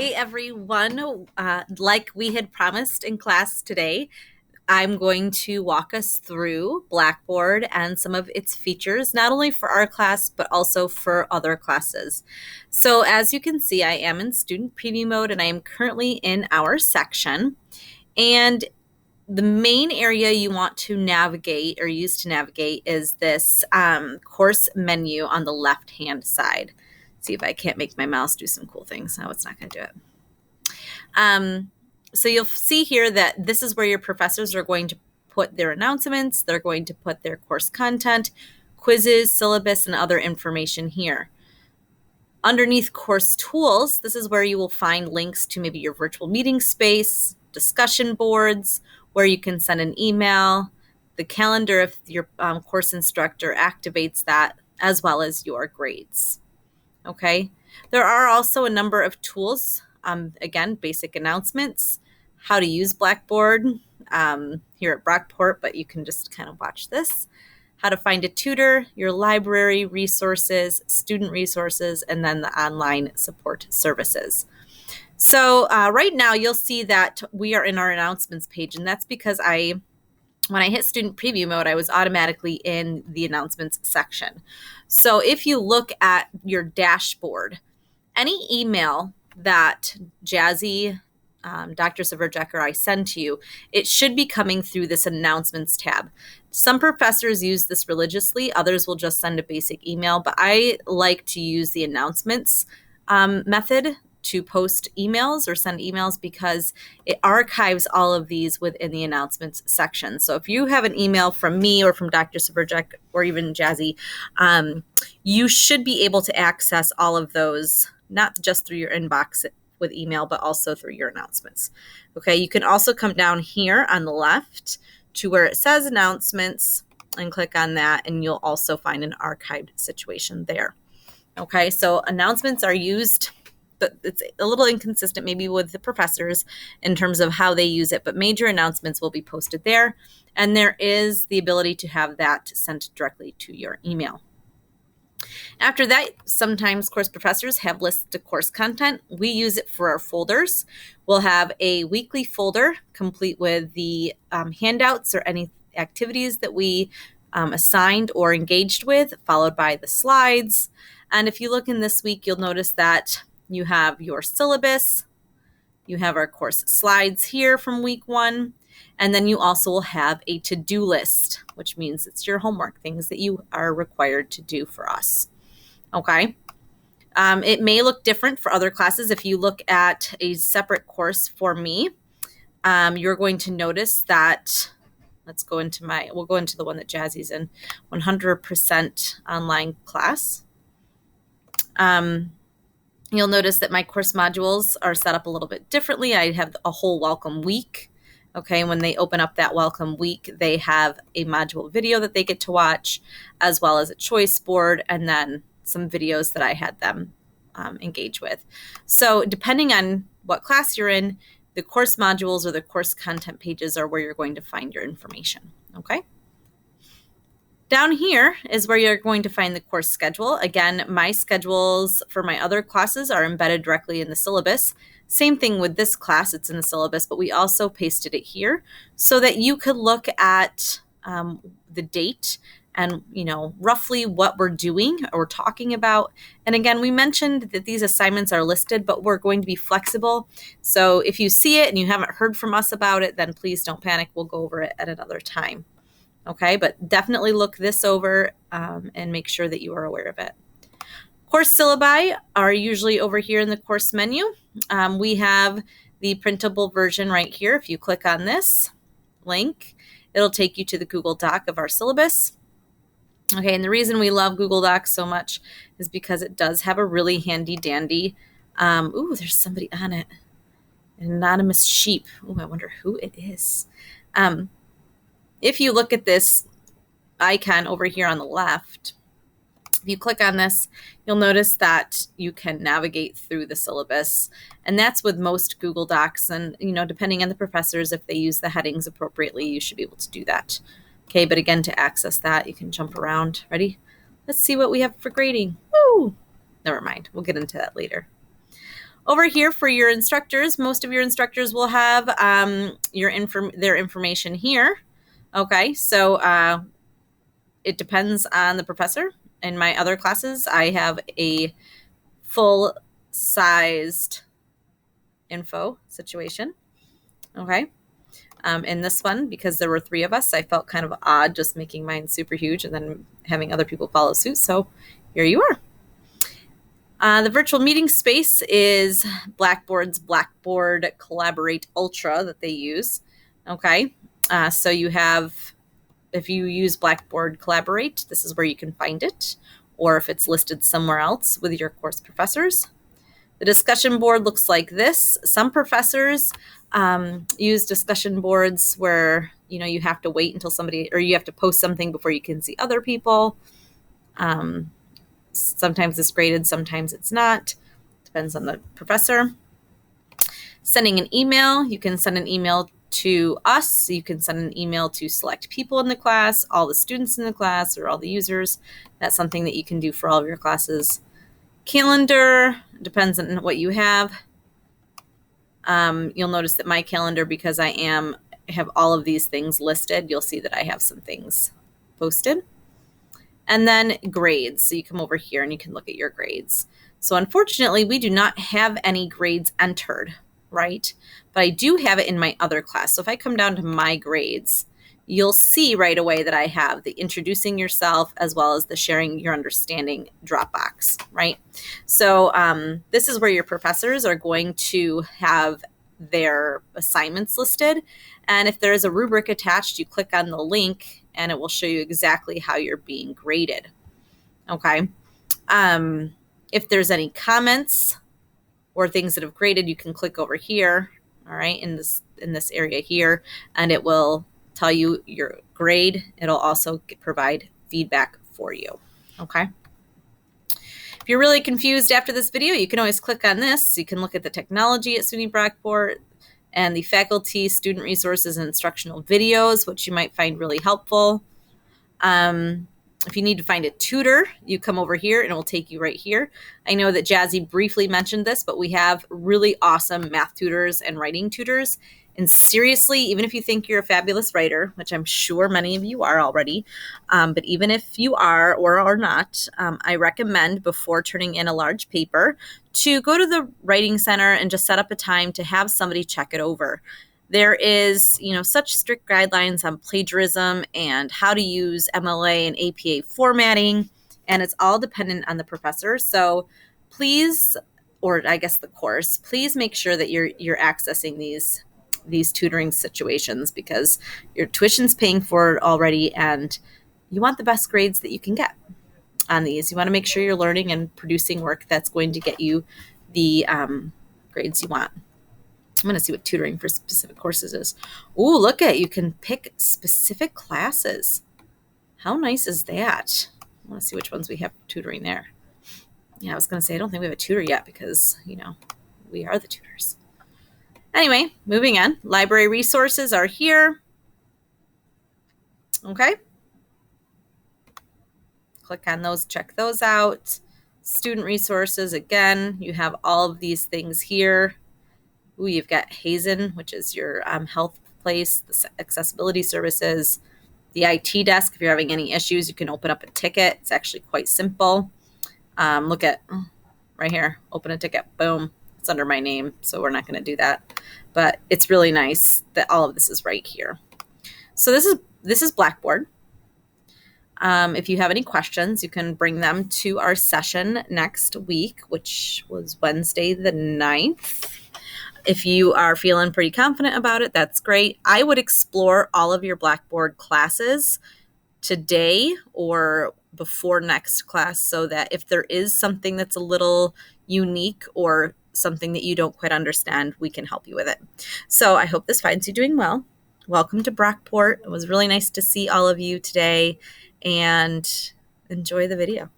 Hey everyone, like we had promised in class today, I'm going to walk us through Blackboard and some of its features, not only for our class, but also for other classes. So as you can see, I am in student preview mode and I am currently in our section. And the main area you want to navigate or use to navigate is this course menu on the left-hand side. See if I can't make my mouse do some cool things. No, it's not going to do it. So you'll see here that this is where your professors are going to put their announcements. They're going to put their course content, quizzes, syllabus, and other information here. Underneath course tools, this is where you will find links to maybe your virtual meeting space, discussion boards, where you can send an email, the calendar if your course instructor activates that, as well as your grades. Okay, there are also a number of tools. Again, basic announcements, how to use Blackboard here at Brockport, but you can just kind of watch this. How to find a tutor, your library resources, student resources, and then the online support services. So right now you'll see that we are in our announcements page, and that's because when I hit student preview mode, I was automatically in the announcements section. So if you look at your dashboard, any email that Jazzy, Dr. Severjek, or I send to you, it should be coming through this announcements tab. Some professors use this religiously, others will just send a basic email, but I like to use the announcements method to post emails or send emails because it archives all of these within the announcements section. So if you have an email from me or from Dr. Severjek or even Jazzy, you should be able to access all of those, not just through your inbox with email, but also through your announcements. Okay, you can also come down here on the left to where it says announcements and click on that, and you'll also find an archived situation there. Okay, so announcements are used, but it's a little inconsistent maybe with the professors in terms of how they use it, but major announcements will be posted there. And there is the ability to have that sent directly to your email. After that, sometimes course professors have lists of course content. We use it for our folders. We'll have a weekly folder complete with the handouts or any activities that we assigned or engaged with, followed by the slides. And if you look in this week, you'll notice that you have your syllabus, you have our course slides here from week 1, and then you also will have a to-do list, which means it's your homework, things that you are required to do for us. Okay. It may look different for other classes. If you look at a separate course for me, you're going to notice that, we'll go into the one that Jazzy's in, 100% online class. You'll notice that my course modules are set up a little bit differently. I have a whole welcome week. Okay, when they open up that welcome week, they have a module video that they get to watch, as well as a choice board, and then some videos that I had them engage with. So depending on what class you're in, the course modules or the course content pages are where you're going to find your information. Okay. Down here is where you're going to find the course schedule. Again, my schedules for my other classes are embedded directly in the syllabus. Same thing with this class, it's in the syllabus, but we also pasted it here so that you could look at the date and roughly what we're doing or talking about. And again, we mentioned that these assignments are listed, but we're going to be flexible. So if you see it and you haven't heard from us about it, then please don't panic. We'll go over it at another time. Okay, but definitely look this over and make sure that you are aware of it. Course syllabi are usually over here in the course menu. We have the printable version right here. If you click on this link, it'll take you to the Google Doc of our syllabus. Okay, and the reason we love Google Docs so much is because it does have a really handy dandy, there's somebody on it, an anonymous sheep. Oh, I wonder who it is. If you look at this icon over here on the left, if you click on this, you'll notice that you can navigate through the syllabus. And that's with most Google Docs. And, depending on the professors, if they use the headings appropriately, you should be able to do that. Okay, but again, to access that, you can jump around. Ready? Let's see what we have for grading. Woo! Never mind. We'll get into that later. Over here for your instructors, most of your instructors will have their information here. Okay, so it depends on the professor. In my other classes, I have a full-sized info situation. Okay. In this one, because there were 3 of us, I felt kind of odd just making mine super huge and then having other people follow suit. So here you are. The virtual meeting space is Blackboard's Blackboard Collaborate Ultra that they use. Okay, so you have, if you use Blackboard Collaborate, this is where you can find it, or if it's listed somewhere else with your course professors. The discussion board looks like this. Some professors use discussion boards where, you have to wait until somebody, or you have to post something before you can see other people. Sometimes it's graded, sometimes it's not. Depends on the professor. Sending an email. You can send an email to us. You can send an email to select people in the class, all the students in the class, or all the users. That's something that you can do for all of your classes. Calendar, depends on what you have. You'll notice that my calendar, because I have all of these things listed, you'll see that I have some things posted. And then grades. So you come over here and you can look at your grades. So unfortunately, we do not have any grades entered, right? But I do have it in my other class. So if I come down to my grades, you'll see right away that I have the introducing yourself as well as the sharing your understanding drop box, right? So this is where your professors are going to have their assignments listed. And if there is a rubric attached, you click on the link and it will show you exactly how you're being graded. Okay. If there's any comments or things that have graded, you can click over here, all right, in this area here, and it will tell you your grade. It'll also provide feedback for you. Okay. If you're really confused after this video, you can always click on this. You can look at the technology at SUNY Brockport and the faculty, student resources, and instructional videos, which you might find really helpful. If you need to find a tutor, you come over here and it will take you right here. I know that Jazzy briefly mentioned this, but we have really awesome math tutors and writing tutors. And seriously, even if you think you're a fabulous writer, which I'm sure many of you are already, but even if you are or are not, I recommend before turning in a large paper to go to the Writing Center and just set up a time to have somebody check it over. There is, such strict guidelines on plagiarism and how to use MLA and APA formatting, and it's all dependent on the professor. So please, or I guess the course, please make sure that you're accessing these tutoring situations, because your tuition's paying for it already and you want the best grades that you can get on these. You want to make sure you're learning and producing work that's going to get you the grades you want. I'm going to see what tutoring for specific courses is. Ooh, look at, you can pick specific classes. How nice is that? I want to see which ones we have tutoring there. Yeah, I was going to say, I don't think we have a tutor yet because, we are the tutors. Anyway, moving on. Library resources are here. Okay. Click on those, check those out. Student resources, again, you have all of these things here. Ooh, you've got Hazen, which is your health place, the accessibility services, the IT desk. If you're having any issues, you can open up a ticket. It's actually quite simple. Look at right here, open a ticket, boom. It's under my name, so we're not going to do that. But it's really nice that all of this is right here. So this is Blackboard. If you have any questions, you can bring them to our session next week, which was Wednesday the 9th. If you are feeling pretty confident about it, that's great. I would explore all of your Blackboard classes today or before next class, so that if there is something that's a little unique or something that you don't quite understand, we can help you with it. So I hope this finds you doing well. Welcome to Brockport. It was really nice to see all of you today, and enjoy the video.